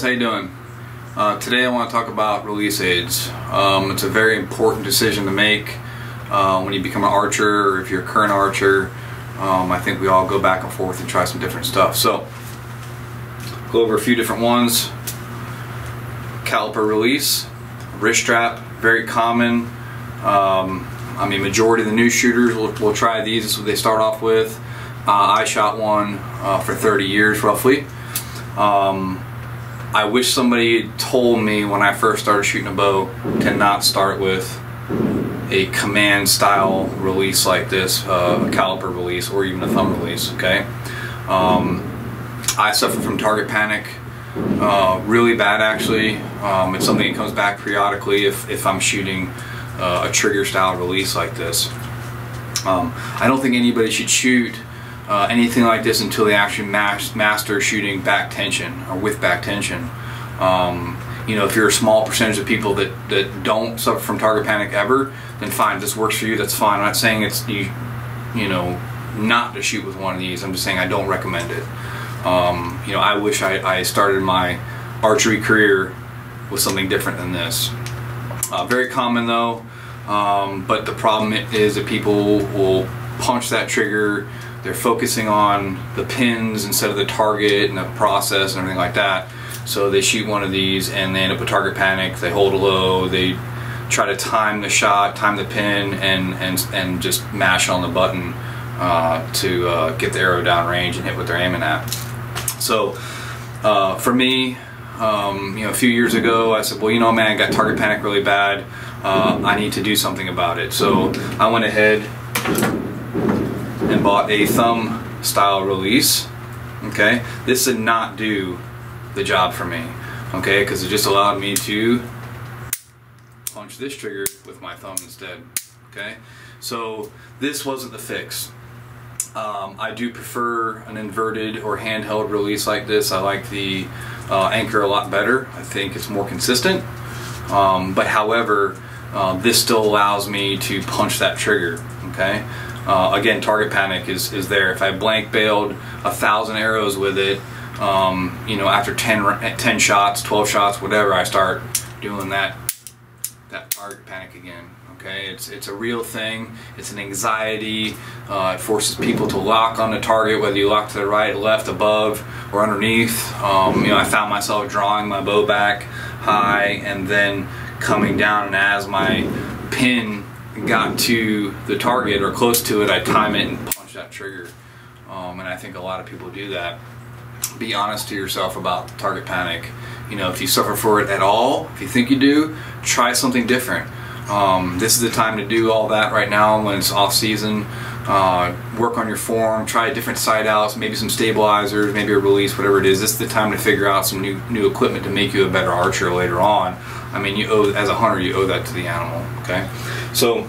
guys, how you doing? Today I want to talk about release aids. It's a very important decision to make when you become an archer, or if you're a current archer. I think we all go back and forth and try some different stuff. So, go over a few different ones. Caliper Release, wrist strap, very common. I mean, majority of the new shooters will try these. This is what they start off with. I shot one for 30 years roughly. I wish somebody told me when I first started shooting a bow to not start with a command style release like this, a caliper release or even a thumb release, okay? I suffer from target panic really bad actually. It's something that comes back periodically if I'm shooting a trigger style release like this. I don't think anybody should shoot anything like this until they actually master shooting back tension or with back tension. You know, if you're a small percentage of people that don't suffer from target panic ever, then fine, this works for you, that's fine. I'm not saying it's you know, not to shoot with one of these. I'm just saying I don't recommend it. You know, I wish I started my archery career with something different than this. Very common though, but the problem is that people will punch that trigger. They're focusing on the pins instead of the target and the process and everything like that. So they shoot one of these and they end up with target panic. They hold it low. They try to time the shot, time the pin, and just mash on the button to get the arrow down range and hit what they're aiming at. So for me, you know, a few years ago, I said, well, you know, man, I got target panic really bad. I need to do something about it. So I went ahead and bought a thumb style release. Okay, this did not do the job for me, okay, because it just allowed me to punch this trigger with my thumb instead. Okay, so this wasn't the fix. I do prefer an inverted or handheld release like this. I like the Anchor a lot better. I think it's more consistent, but however, this still allows me to punch that trigger. Okay, again, target panic is there. If I blank bailed 1,000 arrows with it, you know, after 10 shots, 12 shots, whatever, I start doing that target panic again. Okay, it's a real thing. It's an anxiety. It forces people to lock on the target, whether you lock to the right, left, above, or underneath. You know, I found myself drawing my bow back high and then coming down, and as my pin got to the target or close to it, I time it and punch that trigger. And I think a lot of people do that. Be honest to yourself about target panic. You know, if you suffer for it at all, if you think you do, try something different. This is the time to do all that right now when it's off season. Work on your form, try different side outs, maybe some stabilizers, maybe a release, whatever it is. This is the time to figure out some new equipment to make you a better archer later on. I mean, you owe, as a hunter, you owe that to the animal. Okay, so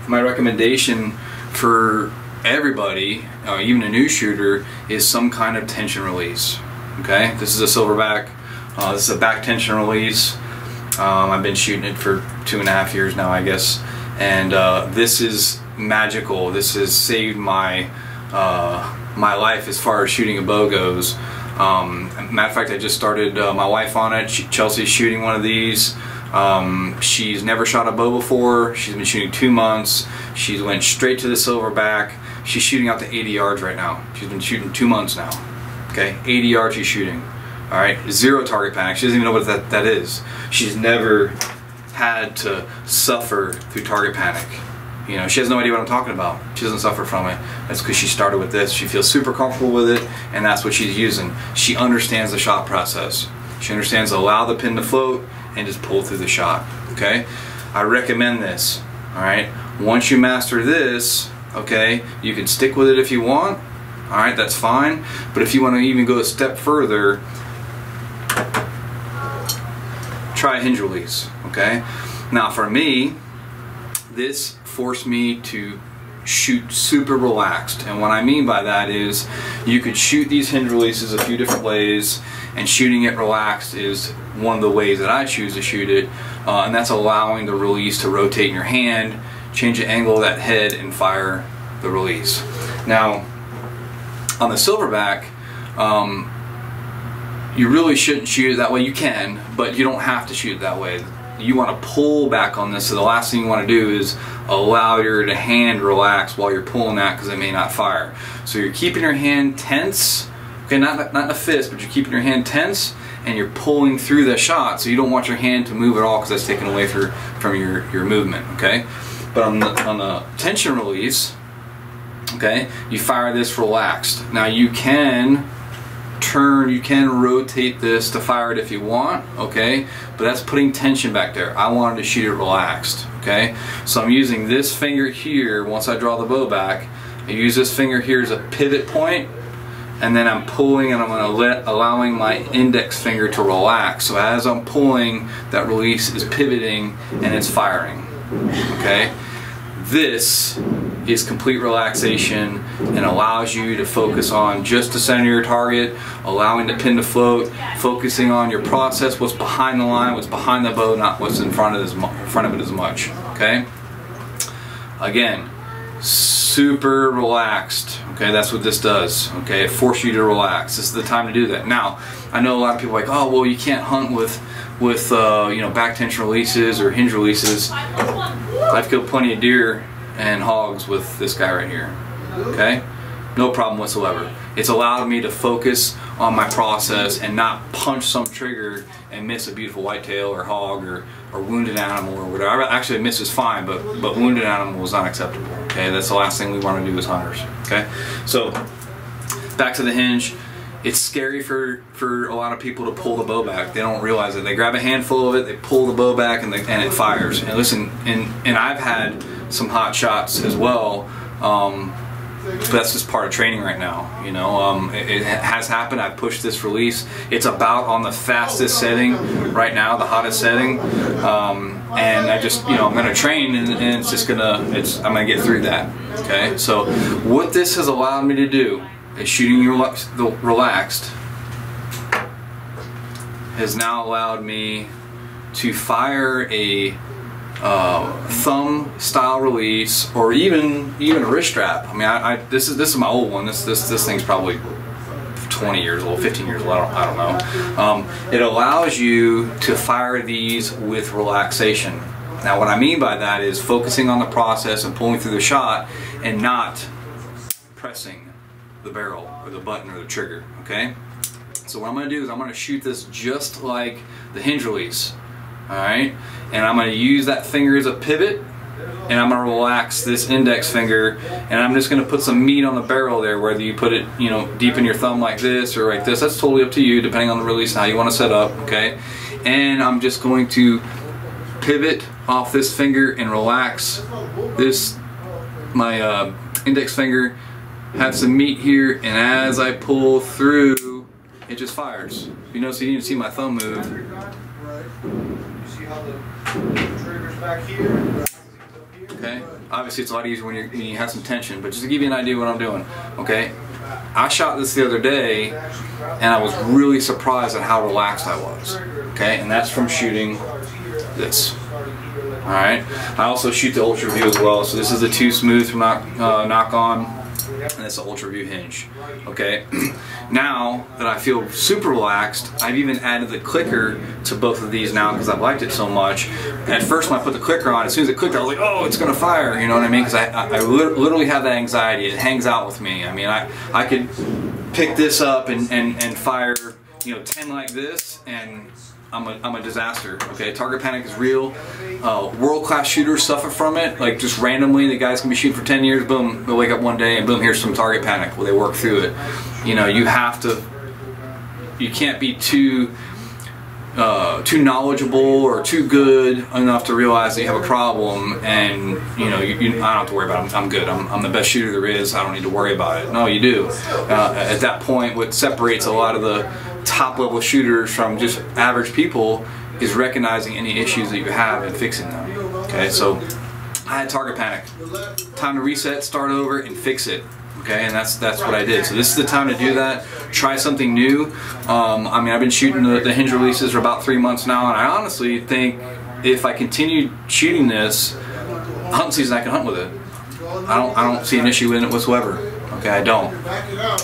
my recommendation for everybody, even a new shooter, is some kind of tension release. Okay, this is a silverback. This is a back tension release. I've been shooting it for 2.5 years now, I guess, and this is magical. This has saved my my life as far as shooting a bow goes. Matter of fact, I just started my wife on it. Chelsea's shooting one of these. She's never shot a bow before. She's been shooting 2 months. She went straight to the silverback. She's shooting out to 80 yards right now. She's been shooting 2 months now. Okay, 80 yards she's shooting. All right, zero target panic. She doesn't even know what that is. She's never had to suffer through target panic. You know, she has no idea what I'm talking about. She doesn't suffer from it. That's because she started with this. She feels super comfortable with it, and that's what she's using. She understands the shot process. She understands to allow the pin to float and just pull through the shot. Okay, I recommend this. All right, once you master this, okay, you can stick with it if you want. All right, that's fine. But if you want to even go a step further, try a Hinge Release. Okay, now for me, this forced me to shoot super relaxed, and what I mean by that is you could shoot these Hinge Releases a few different ways, and shooting it relaxed is one of the ways that I choose to shoot it, and that's allowing the release to rotate in your hand, change the angle of that head, and fire the release. Now on the silverback, you really shouldn't shoot it that way. You can, but you don't have to shoot it that way. You want to pull back on this, so the last thing you want to do is allow your hand relax while you're pulling that, because it may not fire. So you're keeping your hand tense, okay, not in a fist, but you're keeping your hand tense, and you're pulling through the shot, so you don't want your hand to move at all, because that's taken away from your movement, okay? But on the tension release, okay, you fire this relaxed. Now you can rotate this to fire it if you want, okay, but that's putting tension back there. I wanted to shoot it relaxed, okay? So I'm using this finger here. Once I draw the bow back, I use this finger here as a pivot point, and then I'm pulling, and I'm allowing my index finger to relax. So as I'm pulling, that release is pivoting and it's firing, okay? This is complete relaxation and allows you to focus on just the center of your target, allowing the pin to float, focusing on your process, what's behind the line, what's behind the bow, not what's in front of it as much, okay? Again, super relaxed, okay? That's what this does, okay? It forces you to relax. This is the time to do that. Now, I know a lot of people are like, oh, well, you can't hunt with you know, back tension releases or hinge releases. I've killed plenty of deer and hogs with this guy right here, okay? No problem whatsoever. It's allowed me to focus on my process and not punch some trigger and miss a beautiful whitetail or hog or wounded animal or whatever. Actually, miss is fine, but wounded animal is not acceptable, okay? That's the last thing we want to do as hunters, okay? So, back to the hinge. It's scary for a lot of people to pull the bow back. They don't realize it. They grab a handful of it, they pull the bow back, and it fires. And listen, and I've had some hot shots as well, but that's just part of training right now. You know, it has happened. I've pushed this release. It's about on the fastest setting right now, the hottest setting, and I just, you know, I'm gonna train, and it's just I'm gonna get through that. Okay, so what this has allowed me to do is shooting the relaxed has now allowed me to fire a thumb style release, or even a wrist strap. I mean, this is my old one. This thing's probably 20 years old, 15 years old. I don't know. It allows you to fire these with relaxation. Now, what I mean by that is focusing on the process and pulling through the shot, and not pressing the barrel or the button or the trigger, okay? So what I'm going to do is I'm going to shoot this just like the hinge release, alright? And I'm going to use that finger as a pivot, and I'm going to relax this index finger, and I'm just going to put some meat on the barrel there, whether you put it, you know, deep in your thumb like this or like this. That's totally up to you, depending on the release and how you want to set up, okay? And I'm just going to pivot off this finger and relax this, my index finger, have some meat here, and as I pull through, it just fires. You notice you didn't see my thumb move. You see how the trigger's back here? Okay, obviously it's a lot easier when you have some tension, but just to give you an idea of what I'm doing, okay? I shot this the other day, and I was really surprised at how relaxed I was, okay? And that's from shooting this. Alright, I also shoot the Ultra View as well, so this is the 2 Smooth from Knock On. And it's an Ultra View hinge. Okay, now that I feel super relaxed, I've even added the clicker to both of these now because I've liked it so much. At first, when I put the clicker on, as soon as it clicked, I was like, "Oh, it's gonna fire!" You know what I mean? Because I literally have that anxiety. It hangs out with me. I mean, I could pick this up and fire, you know, 10 like this, and I'm a disaster. Okay, target panic is real. World-class shooters suffer from it. Like, just randomly, the guys can be shooting for 10 years. Boom, they'll wake up one day and boom, here's some target panic. Well, they work through it. You know, you can't be too knowledgeable or too good enough to realize that you have a problem, and you know, I don't have to worry about it. I'm good. I'm the best shooter there is. I don't need to worry about it. No, you do. At that point, what separates a lot of the top level shooters from just average people is recognizing any issues that you have and fixing them. Okay, so I had target panic. Time to reset, start over, and fix it. Okay, and that's what I did. So this is the time to do that. Try something new. I mean, I've been shooting the hinge releases for about 3 months now, and I honestly think if I continue shooting this hunting season, I can hunt with it. I don't see an issue in it whatsoever. Okay, I don't.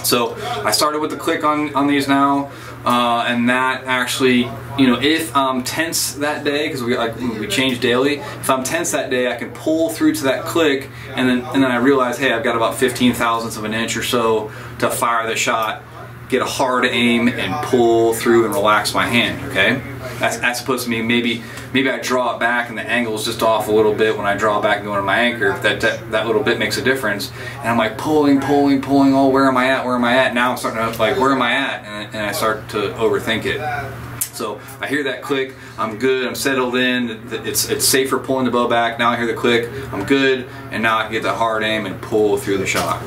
So I started with the click on these now. and that actually, you know, if I'm tense that day, because we change daily, if I'm tense that day, I can pull through to that click, and then I realize, hey, I've got about 15 thousandths of an inch or so to fire the shot, get a hard aim, and pull through and relax my hand. Okay, that's supposed to mean maybe I draw it back and the angle is just off a little bit when I draw back and go into my anchor. That little bit makes a difference, and I'm like pulling. Oh, where am I at? Now I'm starting to like, where am I at? And I start to overthink it. So I hear that click, I'm good, I'm settled in, it's safer pulling the bow back. Now I hear the click, I'm good, and now I can get the hard aim and pull through the shot.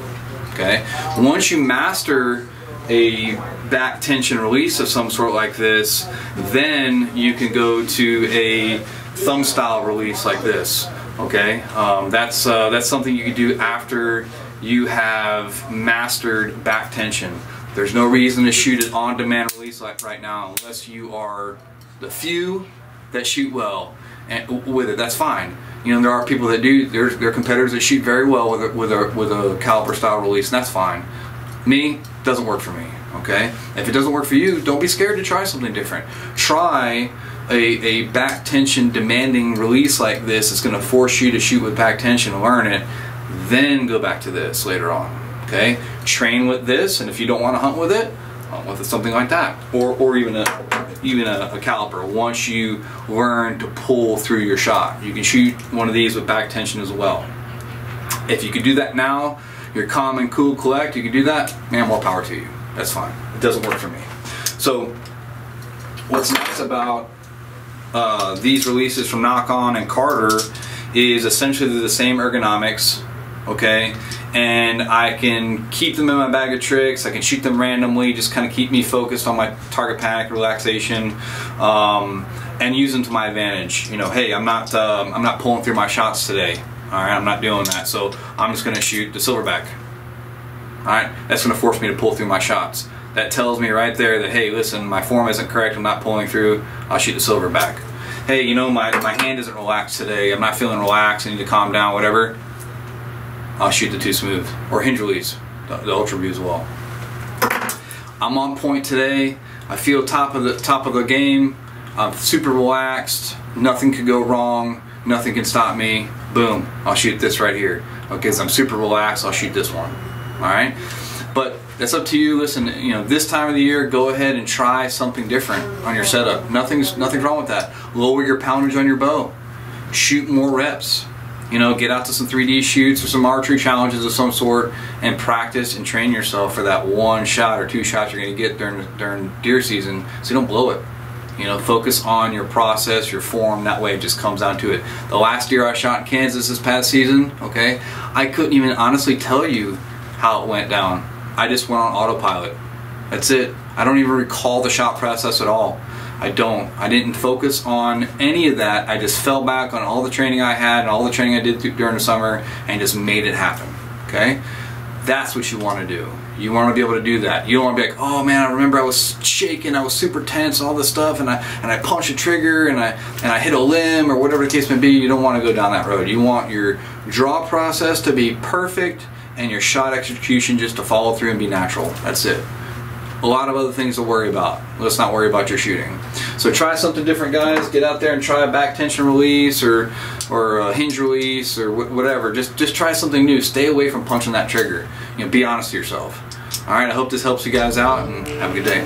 Okay, once you master a back tension release of some sort like this, then you can go to a thumb style release like this. Okay, that's something you can do after you have mastered back tension. There's no reason to shoot an on-demand release like right now unless you are the few that shoot well and with it. That's fine. You know, there are people that do. There are competitors that shoot very well with a caliper style release, and that's fine. Me, doesn't work for me. Okay, if it doesn't work for you, don't be scared to try something different. Try a back tension demanding release like this. It's going to force you to shoot with back tension and learn it. Then go back to this later on. Okay, train with this, and if you don't want to hunt with it, hunt with something like that, or even a caliper. Once you learn to pull through your shot, you can shoot one of these with back tension as well. If you could do that now, you're calm and cool, collect. You can do that, man. More power to you. That's fine. It doesn't work for me. So, what's nice about these releases from Knock On and Carter is essentially they're the same ergonomics. Okay, and I can keep them in my bag of tricks. I can shoot them randomly, just kind of keep me focused on my target panic relaxation, and use them to my advantage. You know, hey, I'm not pulling through my shots today. All right, I'm not doing that, so I'm just going to shoot the silverback. All right, that's going to force me to pull through my shots. That tells me right there that, hey, listen, my form isn't correct. I'm not pulling through. I'll shoot the silverback. Hey, you know, my hand isn't relaxed today. I'm not feeling relaxed. I need to calm down. Whatever. I'll shoot the too smooth or Hinge Release, the Ultra View as well. I'm on point today. I feel top of the game. I'm super relaxed. Nothing could go wrong. Nothing can stop me. Boom! I'll shoot this right here. Okay, so I'm super relaxed. I'll shoot this one. All right, but that's up to you. Listen, you know, this time of the year, go ahead and try something different on your setup. Nothing's wrong with that. Lower your poundage on your bow. Shoot more reps. You know, get out to some 3D shoots or some archery challenges of some sort and practice and train yourself for that one shot or two shots you're going to get during deer season, so you don't blow it. You know, focus on your process, your form. That way it just comes down to it. The last deer I shot in Kansas this past season, okay, I couldn't even honestly tell you how it went down. I just went on autopilot. That's it. I don't even recall the shot process at all. I didn't focus on any of that. I just fell back on all the training I had and all the training I did during the summer and just made it happen. Okay? That's what you want to do. You want to be able to do that. You don't want to be like, oh man, I remember I was shaking, I was super tense, all this stuff, and I punched a trigger and I hit a limb or whatever the case may be. You don't want to go down that road. You want your draw process to be perfect and your shot execution just to follow through and be natural. That's it. A lot of other things to worry about. Let's not worry about your shooting. So try something different, guys. Get out there and try a back tension release or a Hinge Release or whatever. Just try something new. Stay away from punching that trigger. You know, be honest to yourself. All right, I hope this helps you guys out, and have a good day.